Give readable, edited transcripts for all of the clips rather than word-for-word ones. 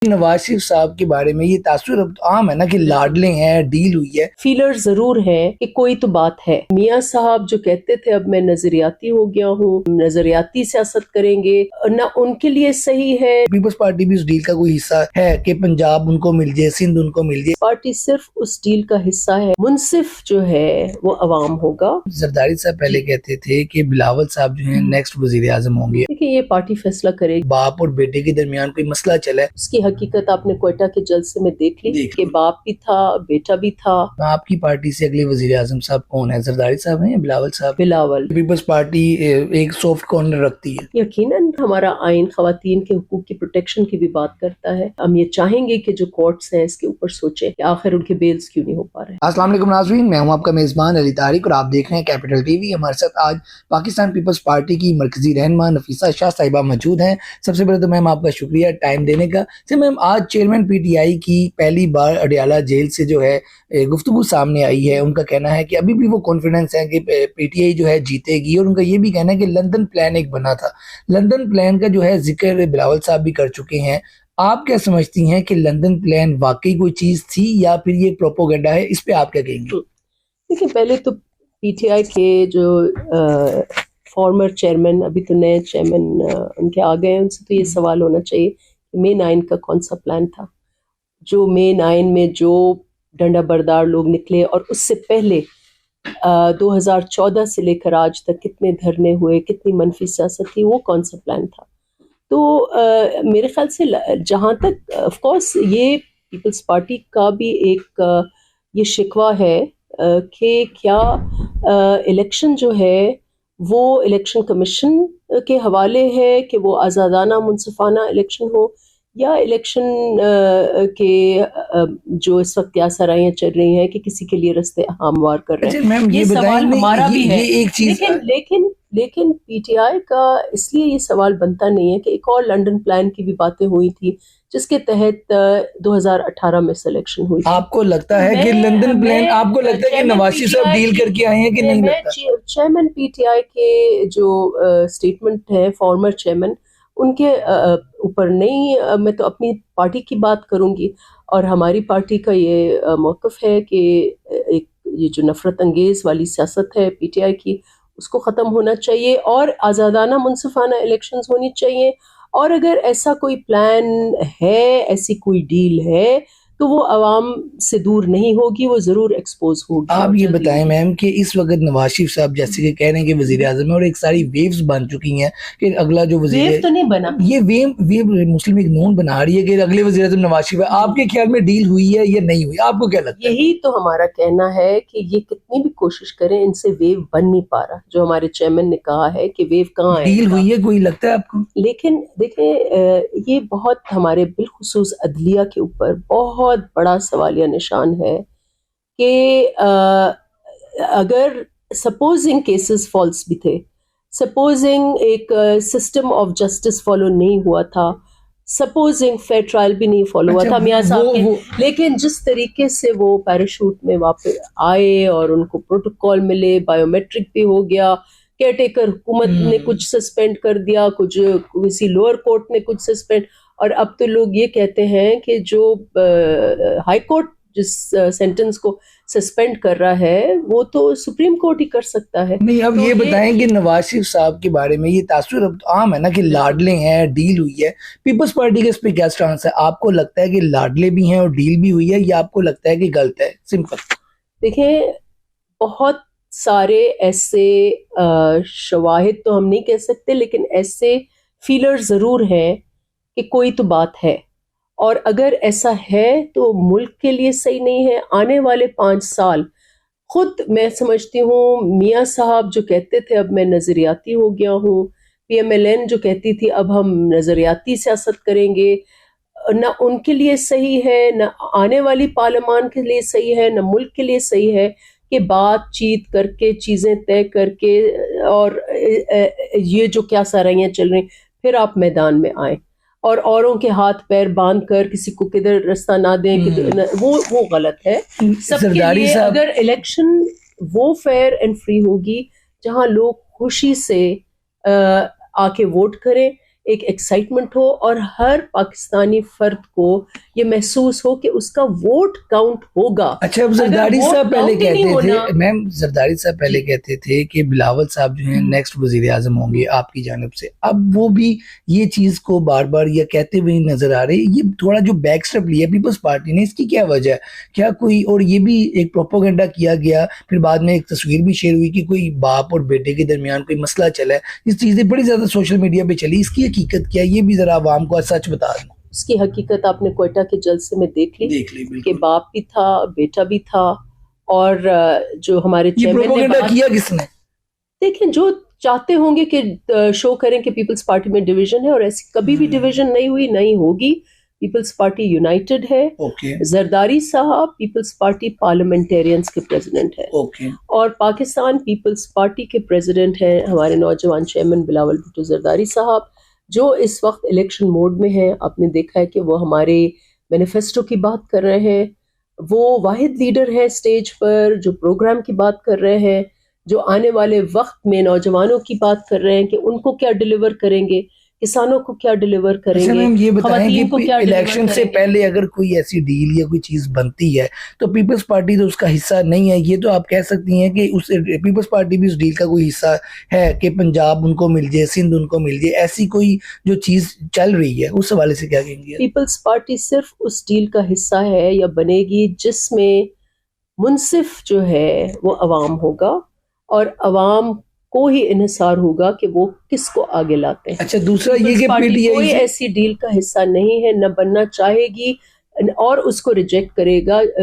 नवाज शरीफ साहब के बारे में ये तासुर अब तो आम है ना कि लाडले हैं, डील हुई है। फीलर जरूर है कि कोई तो बात है। मियाँ साहब जो कहते थे अब मैं नजरियाती हो गया हूँ, नजरियाती सियासत करेंगे, ना उनके लिए सही है। पीपल्स पार्टी भी उस डील का कोई हिस्सा है कि पंजाब उनको मिल जाए, सिंध उनको मिल जाए। पार्टी सिर्फ उस डील का हिस्सा है, मुनसिफ जो है वो अवाम होगा। जरदारी साहब पहले कहते थे कि बिलावल साहब जो है नेक्स्ट वजीर आजम होंगे। देखिए ये पार्टी फैसला करेगी। बाप और बेटे के दरमियान कोई मसला चला है, उसकी हकीकत आपने क्वेटा के जलसे में देख ली कि बाप भी था, बेटा भी था। आपकी पार्टी से अगले वजीर आजम साहब कौन है? जरदारी साहब हैं या बिलावल साहब? बिलावल। पीपल्स पार्टी एक सॉफ्ट कॉर्नर रखती है। यकीनन हमारा आइन खवातीन के हुकूक की प्रोटेक्शन की भी बात करता है। हम ये चाहेंगे कि जो कोर्ट्स हैं इसके ऊपर सोचे कि आखिर उनके बेल्स क्यों नहीं हो पा रहे। अस्सलाम वालेकुम नाज़रीन, मैं हूं आपका मेजबान अली तारिक और आप देख रहे हैं कैपिटल टीवी। हमारे साथ आज पाकिस्तान पीपल्स पार्टी की मरकजी रहनुमा नफीसा शाह साहिबा मौजूद हैं। सबसे पहले तो मैम आपका शुक्रिया टाइम देने का। मैम आज चेयरमैन पीटीआई की पहली बार अडियाला जेल से जो है गुफ्तगू सामने आई है। उनका कहना है कि अभी भी वो कॉन्फिडेंस है कि पीटीआई जो है जीतेगी, और उनका ये भी कहना है कि लंदन प्लान एक बना था। लंदन प्लान का जो है जिक्र बिलावल साहब भी कर चुके हैं। आप क्या समझती हैं कि लंदन प्लान वाकई कोई चीज थी या फिर ये प्रोपोगेंडा है? इस पे आप क्या कहेंगे? देखिए पहले तो पीटीआई के जो फॉर्मर चेयरमैन, अभी तो नए चेयरमैन उनके आ गए हैं, उनसे तो ये सवाल होना चाहिए कि मे 9 का कौन सा प्लान था। जो मे 9 में जो डंडा बरदार लोग निकले और उससे पहले 2014 से लेकर आज तक कितने धरने हुए, कितनी मनफी सियासत थी, वो कौन सा प्लान था। तो मेरे ख्याल से जहाँ तक ऑफ कोर्स ये पीपल्स पार्टी का भी एक ये शिकवा है कि क्या इलेक्शन जो है वो इलेक्शन कमीशन के हवाले है कि वो आज़ादाना मुनसिफाना इलेक्शन हो, या इलेक्शन के जो इस वक्त आसाराइयाँ चल रही हैं कि किसी के लिए रास्ते हमवार कर रहे हैं। मैम ये सवाल हमारा भी है, ये एक चीज लेकिन पीटीआई का इसलिए ये सवाल बनता नहीं है कि एक और लंदन प्लान की भी बातें हुई थी जिसके तहत 2018 में सिलेक्शन हुई थी। आपको लगता है कि लंदन प्लान, आपको लगता है कि नवाज शरीफ साहब डील करके आए हैं कि नहीं लगता? चेयरमैन पीटीआई के जो स्टेटमेंट है फॉर्मर चेयरमैन, उनके ऊपर नहीं, मैं तो अपनी पार्टी की बात करूंगी। और हमारी पार्टी का ये मौक़िफ़ है कि एक ये जो नफरत अंगेज़ वाली सियासत है पीटीआई की, उसको ख़त्म होना चाहिए और आज़ादाना मुनसिफाना इलेक्शंस होनी चाहिए। और अगर ऐसा कोई प्लान है, ऐसी कोई डील है, तो वो अवाम से दूर नहीं होगी, वो ज़रूर एक्सपोज होगी। आप ये बताएं मैम कि इस वक्त नवाज शरीफ साहब जैसे कि कह रहे हैं कि वजीर आजम है और एक सारी वेव्स बन चुकी हैं कि अगला जो वजीर, वेव तो नहीं बना, ये वेव मुस्लिम लीग नून बना रही है कि अगले वजीर आजम नवाज शरीफ है। आपके ख्याल में डील हुई है या नहीं हुई? आपको क्या लगता है? यही तो हमारा कहना है कि ये कितनी भी कोशिश करें, इनसे वेव बन नहीं पा रहा। जो हमारे चेयरमैन ने कहा है कि वेव कहाँ है, डील हुई है कोई लगता है आपको? लेकिन देखें ये बहुत हमारे बिलखुसूस अदलिया के ऊपर बहुत बड़ा सवालिया निशान है कि अगर सपोजिंग केसेस फॉल्स भी थे, सपोजिंग एक सिस्टम ऑफ जस्टिस फॉलो नहीं हुआ था, सपोजिंग फेयर ट्रायल भी नहीं फॉलो हुआ था मियाँ साहब के, लेकिन जिस तरीके से वो पैराशूट में वापस आए और उनको प्रोटोकॉल मिले, बायोमेट्रिक भी हो गया, केयरटेकर हुकूमत ने कुछ सस्पेंड कर दिया, कुछ किसी लोअर कोर्ट ने कुछ सस्पेंड, और अब तो लोग ये कहते हैं कि जो हाई कोर्ट जिस सेंटेंस को सस्पेंड कर रहा है वो तो सुप्रीम कोर्ट ही कर सकता है। नहीं, अब तो ये बताएं कि नवाज शरीफ साहब के बारे में ये तासुर अब तो आम है ना कि लाडले हैं, डील हुई है। पीपल्स पार्टी के इस पे क्या स्टांस है? आपको लगता है कि लाडले भी हैं और डील भी हुई है, या आपको लगता है कि गलत है? सिंपल देखें, बहुत सारे ऐसे शवाहिद तो हम नहीं कह सकते, लेकिन ऐसे फीलर जरूर हैं कि कोई तो बात है, और अगर ऐसा है तो मुल्क के लिए सही नहीं है। आने वाले 5 साल खुद मैं समझती हूँ, मियाँ साहब जो कहते थे अब मैं नजरियाती हो गया हूँ, पीएमएलएन जो कहती थी अब हम नजरियाती सियासत करेंगे, ना उनके लिए सही है, ना आने वाली पार्लियामान के लिए सही है, ना मुल्क के लिए सही है कि बातचीत करके चीज़ें तय करके और ये जो क्या साराइयाँ चल रही फिर आप मैदान में आए और औरों के हाथ पैर बांध कर किसी को किधर रास्ता ना दें, वो गलत है। सबके लिए अगर इलेक्शन वो फेयर एंड फ्री होगी जहां लोग खुशी से आके वोट करें, एक एक्साइटमेंट हो और हर पाकिस्तानी फर्द को ये महसूस हो कि उसका वोट काउंट होगा। अच्छा, अब जरदारी साहब पहले कहते थे, मैम जरदारी साहब पहले कहते थे कि बिलावल साहब जो हैं नेक्स्ट वजीर आजम होंगे आपकी जानिब से, अब वो भी ये चीज को बार बार ये कहते हुए नजर आ रहे हैं। ये थोड़ा जो बैक स्टेप लिया पीपल्स पार्टी ने, इसकी क्या वजह है? क्या कोई, और ये भी एक प्रोपोगेंडा किया गया, फिर बाद में एक तस्वीर भी शेयर हुई कि कोई बाप और बेटे के दरमियान कोई मसला चला है, ये चीजें बड़ी ज्यादा सोशल मीडिया पे चली। इसकी हकीकत क्या है, ये भी जरा आवाम को सच बता दें। उसकी हकीकत आपने क्वेटा के जलसे में देख ली कि बाप भी था, बेटा भी था, और जो हमारे चेयरमैन ने बात किया किसने? देखें, जो चाहते होंगे कि शो करें कि पीपल्स पार्टी में डिवीजन है, और ऐसी कभी भी डिवीजन नहीं हुई, नहीं होगी। पीपल्स पार्टी यूनाइटेड है। जरदारी साहब पीपल्स पार्टी पार्लियामेंटेरियंस के प्रेसिडेंट है, और पाकिस्तान पीपल्स पार्टी के प्रेसिडेंट है हमारे नौजवान चेयरमैन बिलावल भुट्टो जरदारी साहब, जो इस वक्त इलेक्शन मोड में है। आपने देखा है कि वो हमारे मैनिफेस्टो की बात कर रहे हैं। वो वाहिद लीडर है स्टेज पर जो प्रोग्राम की बात कर रहे हैं, जो आने वाले वक्त में नौजवानों की बात कर रहे हैं कि उनको क्या डिलीवर करेंगे, किसानों को क्या डिलीवर करेंगे। अच्छा मैम, ये बताएं कि इलेक्शन से पहले अगर कोई ऐसी डील या कोई चीज बनती है तो पीपल्स पार्टी तो उसका हिस्सा नहीं है, ये तो आप कह सकती हैं कि उस पीपल्स पार्टी भी उस डील का कोई हिस्सा है कि पंजाब उनको मिल जाए, सिंध उनको मिल जाए, ऐसी कोई जो चीज चल रही है उस हवाले से क्या कहेंगे? पीपल्स पार्टी सिर्फ उस डील का हिस्सा है या बनेगी जिसमें मुनसिफ जो है वो अवाम होगा, और अवाम को ही इन्हिसार होगा कि वो किसको आगे लाते हैं। अच्छा, दूसरा ये कि पीटीआई कोई ऐसी डील का हिस्सा नहीं है, न बनना चाहेगी, और उसको रिजेक्ट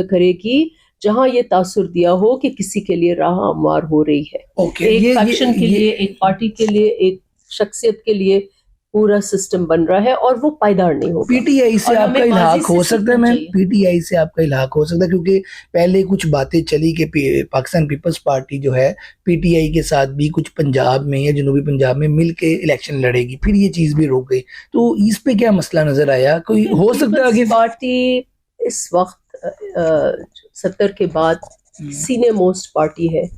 करेगी जहां ये तासुर दिया हो कि किसी के लिए राह हमवार हो रही है। एक फैक्शन के लिए, एक पार्टी के लिए, एक शख्सियत के लिए पूरा सिस्टम बन रहा है, और वो पायदार नहीं होगा। पीटीआई से आपका इल्हाक हो सकता है मैम, पीटीआई से आपका इल्हाक हो सकता है, क्योंकि पहले कुछ बातें चली कि पाकिस्तान पीपल्स पार्टी जो है पीटीआई के साथ भी कुछ पंजाब में या जनूबी पंजाब में मिल के इलेक्शन लड़ेगी, फिर ये चीज भी रुक गई। तो इस पे क्या मसला नजर आया? कोई हो सकता है आगे? पार्टी इस वक्त 70 के बाद सीनियर मोस्ट पार्टी है,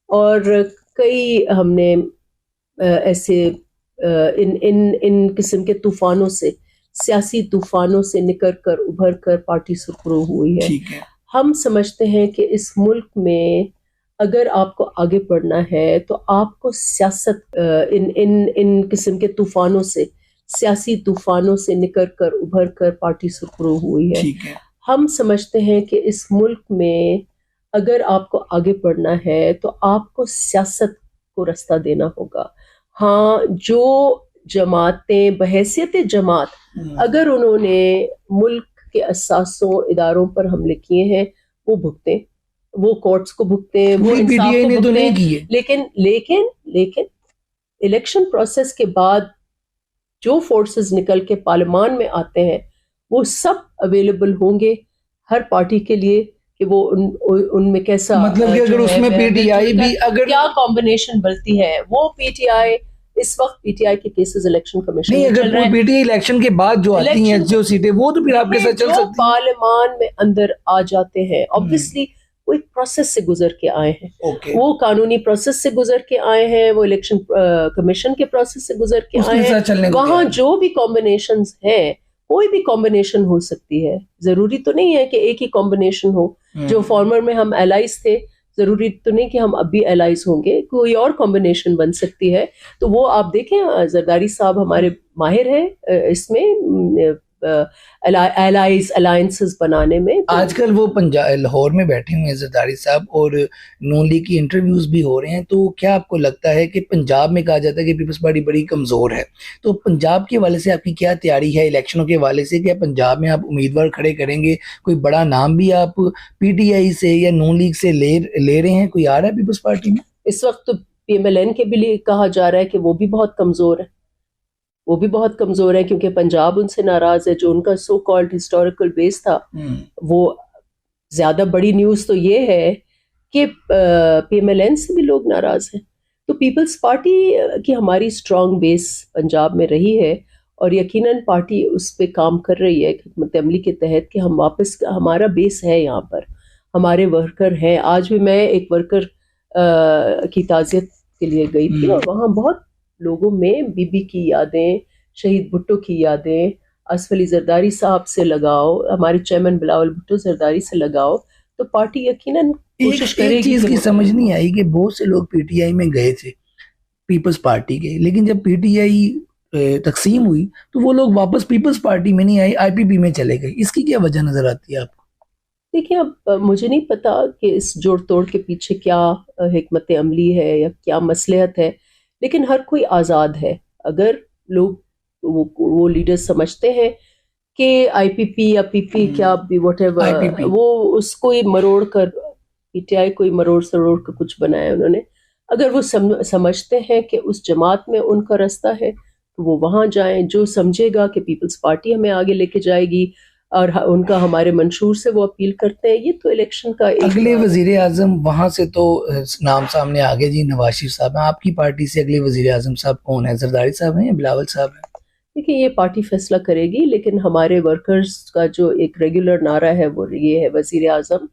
और कई हमने ऐसे इन किस्म के तूफानों से, सियासी तूफानों से निकल कर उभर कर पार्टी सुरखरू हुई है। हम समझते हैं कि इस मुल्क में अगर आपको आगे बढ़ना है तो आपको सियासत इन किस्म के तूफानों से, सियासी तूफानों से निकल कर उभर कर पार्टी सुरखरू हुई है। हम समझते हैं कि इस मुल्क में अगर आपको आगे बढ़ना है तो आपको सियासत को रास्ता देना होगा। हाँ, जो जमातें बहैसियत जमात अगर उन्होंने मुल्क के असासों इदारों पर हमले किए हैं, वो भुगतें, वो कोर्ट्स को भुगतें, वो इंसाफ को भुगतें, नहीं किए। लेकिन इलेक्शन प्रोसेस के बाद जो फोर्सेस निकल के पार्लियामान में आते हैं वो सब अवेलेबल होंगे हर पार्टी के लिए कि वो उनमें कैसा, मतलब कि अगर उसमें पीटीआई भी अगर क्या कॉम्बिनेशन बनती है, वो पीटीआई इस वक्त पीटीआई के केसेस इलेक्शन कमीशन नहीं, अगर कोई पीटीआई इलेक्शन के बाद जो आती हैं जो सीटें, वो तो फिर आपके साथ चल सकती है। पार्लियामान में अंदर आ जाते हैं, ऑब्वियसली वो एक प्रोसेस से गुजर के आए हैं, वो कानूनी प्रोसेस से गुजर के आए हैं, वो इलेक्शन कमीशन के प्रोसेस से गुजर के आए हैं। वहाँ जो भी कॉम्बिनेशंस है, कोई भी कॉम्बिनेशन हो सकती है, जरूरी तो नहीं है कि एक ही कॉम्बिनेशन हो। जो फॉर्मर में हम एलाइज थे, जरूरी तो नहीं कि हम अब भी एलाइज होंगे, कोई और कॉम्बिनेशन बन सकती है। तो वो आप देखें, जरदारी साहब हमारे माहिर हैं इसमें एलाइज अलायंसेस बनाने में। आजकल वो पंजाब लाहौर में बैठे हुए हैं जरदारी साहब, और नून लीग की इंटरव्यूज भी हो रहे हैं। तो क्या आपको लगता है कि पंजाब में कहा जाता है कि पीपल्स पार्टी बड़ी कमजोर है, तो पंजाब के हवाले से आपकी क्या तैयारी है इलेक्शनों के हवाले से? क्या पंजाब में आप उम्मीदवार खड़े करेंगे? कोई बड़ा नाम भी आप पीटीआई से या नून लीग से ले रहे हैं? कोई आ रहा है पीपल्स पार्टी में? इस वक्त तो पीएमएलएन के भी कहा जा रहा है कि वो भी बहुत कमजोर है, वो भी बहुत कमजोर है, क्योंकि पंजाब उनसे नाराज है। जो उनका सो कॉल्ड हिस्टोरिकल बेस था, वो ज्यादा बड़ी न्यूज तो ये है कि पीएमएलएन से भी लोग नाराज हैं। तो पीपल्स पार्टी की हमारी स्ट्रॉन्ग बेस पंजाब में रही है, और यकीनन पार्टी उस पर काम कर रही है हिकमत अमली के तहत कि हम वापस, हमारा बेस है यहाँ पर, हमारे वर्कर हैं। आज भी मैं एक वर्कर की ताज़ियत के लिए गई थी, और वहाँ बहुत लोगों में बीबी की यादें, शहीद भुट्टो की यादें असफ अली जरदारी साहब से लगाओ, हमारे चेयरमैन बिलावल भुट्टो जरदारी से लगाओ, तो पार्टी यकीनन कोशिश एक करेगी चीज कि की वो समझ नहीं आई कि बहुत से लोग पीटीआई में गए थे, पीपल्स पार्टी के, लेकिन जब पीटीआई तकसीम हुई तो वो लोग वापस पीपल्स पार्टी में नहीं आए, आईपीपी में चले गए। इसकी क्या वजह नजर आती है आपको? देखिए, अब मुझे नहीं पता कि इस जोड़ तोड़ के पीछे क्या हिकमत अमली है या क्या मसलहत है, लेकिन हर कोई आज़ाद है। अगर लोग वो लीडर्स समझते हैं कि आईपीपी या पीपी क्या भी व्हाटएवर, आईपीपी वो उसको ही मरोड़ कर, पीटीआई को ही मरोड़ सरोड़ कर कुछ बनाया उन्होंने, अगर वो समझते हैं कि उस जमात में उनका रास्ता है तो वो वहां जाएं। जो समझेगा कि पीपल्स पार्टी हमें आगे लेके जाएगी और उनका हमारे मंशूर से वो अपील करते हैं, ये तो इलेक्शन का एक अगले वजीर आजम वहां से तो नाम सामने आ गए जी, नवाज शरीफ साहब हैं। आपकी पार्टी से अगले वजीर आजम साहब कौन है? जरदारी साहब हैं या बिलावल साहब हैं? देखिए, ये पार्टी फैसला करेगी, लेकिन हमारे वर्कर्स का जो एक रेगुलर नारा है वो ये है वजीर आजम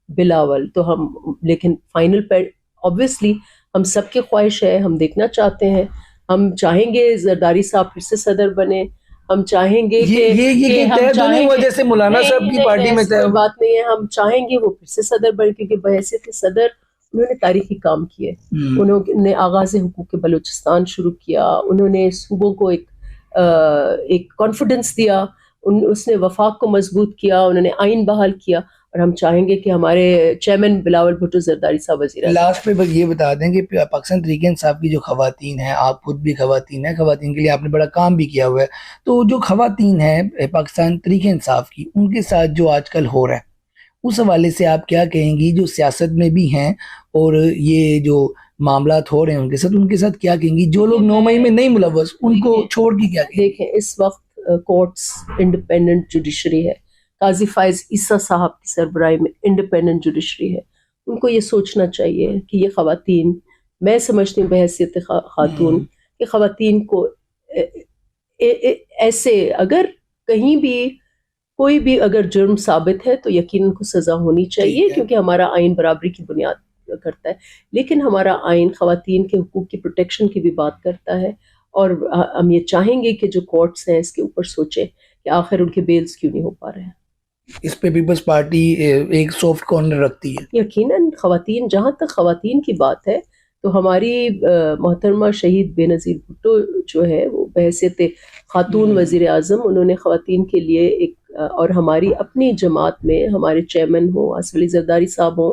बिलावल। तो हम, लेकिन फाइनल पे ऑब्वियसली हम सबकी ख्वाहिश है, हम देखना चाहते हैं, हम चाहेंगे जरदारी साहब फिर से सदर बने, हम चाहेंगे ये हम तय तो नहीं हुआ चाहेंगे, जैसे मौलाना साहब की पार्टी में तय कोई बात नहीं है, हम चाहेंगे वो फिर से सदर बने, क्योंकि बहैसियत सदर उन्होंने तारीखी काम किए। उन्होंने आगाज हुकूक बलूचिस्तान शुरू किया, उन्होंने सूबों को एक कॉन्फिडेंस दिया, उसने वफाक को मजबूत किया, उन्होंने आइन बहाल किया, और हम चाहेंगे कि हमारे चेयरमैन बिलावल भुट्टो जरदारी साहब वज़ीर लास्ट पे बस ये बता दें कि पाकिस्तान तहरीक इंसाफ की जो खवातीन हैं, आप खुद भी खवातीन हैं, खवातीन के लिए आपने बड़ा काम भी किया हुआ है, तो जो खवातीन हैं पाकिस्तान तहरीक इंसाफ की, उनके साथ जो आजकल हो रहा है उस हवाले से आप क्या कहेंगी? जो सियासत में भी हैं और ये जो मामला हो रहे हैं उनके साथ क्या कहेंगी? जो लोग 9 मई में नहीं मुलव्वस, उनको छोड़ के क्या कहेंगी? देखें, इस वक्त कोर्ट्स इंडिपेंडेंट जुडिशरी है, काजी फायज ईसा साहब की सरबराही में इंडिपेंडेंट जुडिशरी है। उनको ये सोचना चाहिए कि ये खवातीन, मैं समझती हूँ बहैसियत खातून कि खवातीन को ऐसे अगर कहीं भी कोई भी अगर जुर्म साबित है तो यकीन उनको सजा होनी चाहिए, क्योंकि हमारा आइन बराबरी की बुनियाद करता है, लेकिन हमारा आइन खवातीन के हुकूक की प्रोटेक्शन की भी बात करता है। और हम ये चाहेंगे कि जो कोर्ट्स हैं इसके ऊपर सोचें कि आखिर उनके बेल्स क्यों नहीं हो पा रहे हैं। इस पे पीपल्स पार्टी एक सॉफ्ट कॉर्नर रखती है। यकीनन खवातीन, जहाँ तक खवातीन की बात है तो हमारी मोहतरमा शहीद बेनज़ीर भुट्टो जो है वो बहैसियत खातून वज़ीर आज़म, उन्होंने खवातीन के लिए एक, और हमारी अपनी जमात में हमारे चेयरमैन हो असफ अली जरदारी साहब हों,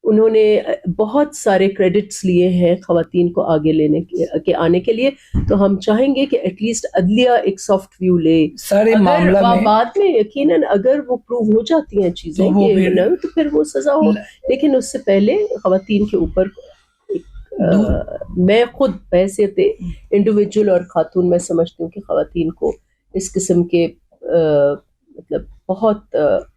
उन्होंने बहुत सारे क्रेडिट्स लिए हैं खवातीन को आगे लेने के आने के लिए। तो हम चाहेंगे कि एटलीस्ट अदलिया एक सॉफ्ट व्यू ले सारे मामला में। बाद में यकीनन अगर वो प्रूव हो जाती हैं चीज़ें तो फिर वो सजा हो, लेकिन उससे पहले खवातीन के ऊपर मैं खुद बहैसियत इंडिविजुअल और खातून मैं समझती हूँ कि खवातीन को इस किस्म के मतलब बहुत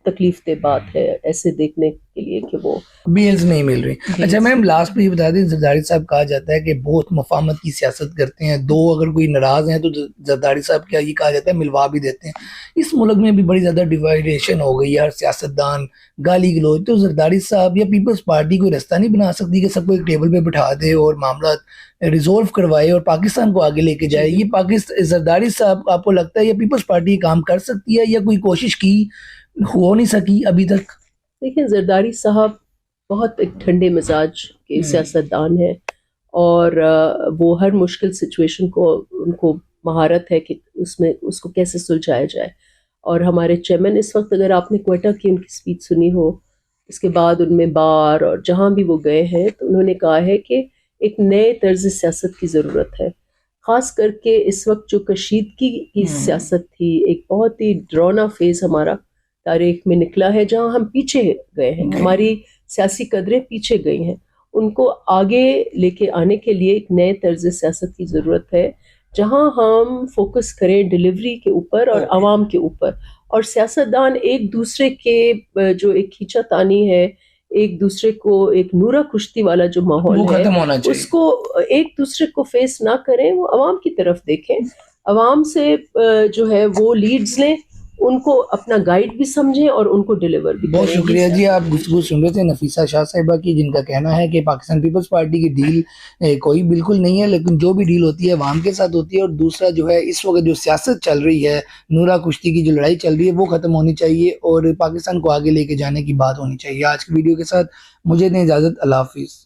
तकलीफ दे बात है ऐसे देखने के लिए कि वो बेल्स नहीं मिल रही। अच्छा मैम, लास्ट में ये बता दें, जरदारी साहब कहा जाता है कि बहुत मफामत की सियासत करते हैं, दो अगर कोई नाराज हैं तो जरदारी साहब क्या ये कहा जाता है मिलवा भी देते हैं। इस मुल्क में भी बड़ी ज़्यादा डिवाइडेशन हो गई है, सियासतदान गाली गलौज, तो जरदारी साहब या पीपल्स पार्टी कोई रास्ता नहीं बना सकती कि सबको एक टेबल पे बिठा दे और मामला रिजोल्व करवाए और पाकिस्तान को आगे लेके जाए? ये पाकिस्तान जरदारी साहब आपको लगता है या पीपल्स पार्टी काम कर सकती है, या कोई कोशिश की, हो नहीं सकी अभी तक? देखिए, जरदारी साहब बहुत एक ठंडे मिजाज के सियासतदान है और वो हर मुश्किल सिचुएशन को उनको महारत है कि उसमें उसको कैसे सुलझाया जाए। और हमारे चेयरमैन इस वक्त, अगर आपने क्वेटा की उनकी स्पीच सुनी हो, इसके बाद उनमें बार और जहाँ भी वो गए हैं तो उन्होंने कहा है कि एक नए तर्ज सियासत की ज़रूरत है। ख़ास करके इस वक्त जो कशीदगी की सियासत थी, एक बहुत ही डरावना फेज़ हमारा तारीख में निकला है, जहाँ हम पीछे गए हैं, हमारी सियासी कदरें पीछे गई हैं। उनको आगे लेके आने के लिए एक नए तर्ज सियासत की ज़रूरत है, जहाँ हम फोकस करें डिलीवरी के ऊपर और आवाम के ऊपर, और सियासतदान एक दूसरे के जो एक खींचातानी है, एक दूसरे को एक नूरा कुश्ती वाला जो माहौल है उसको एक दूसरे को फेस ना करें, वो आवाम की तरफ देखें, आवाम से जो है वो लीड्स लें, उनको अपना गाइड भी समझें और उनको डिलीवर भी बहुत करें। शुक्रिया जी। आप गुफ्तगू सुन रहे थे नफीसा शाह साहिबा की, जिनका कहना है कि पाकिस्तान पीपल्स पार्टी की डील कोई बिल्कुल नहीं है, लेकिन जो भी डील होती है अवाम के साथ होती है। और दूसरा जो है, इस वक्त जो सियासत चल रही है, नूरा कुश्ती की जो लड़ाई चल रही है, वो खत्म होनी चाहिए और पाकिस्तान को आगे लेके जाने की बात होनी चाहिए। आज की वीडियो के साथ मुझे दें इजाज़त। अल्लाह हाफिज़।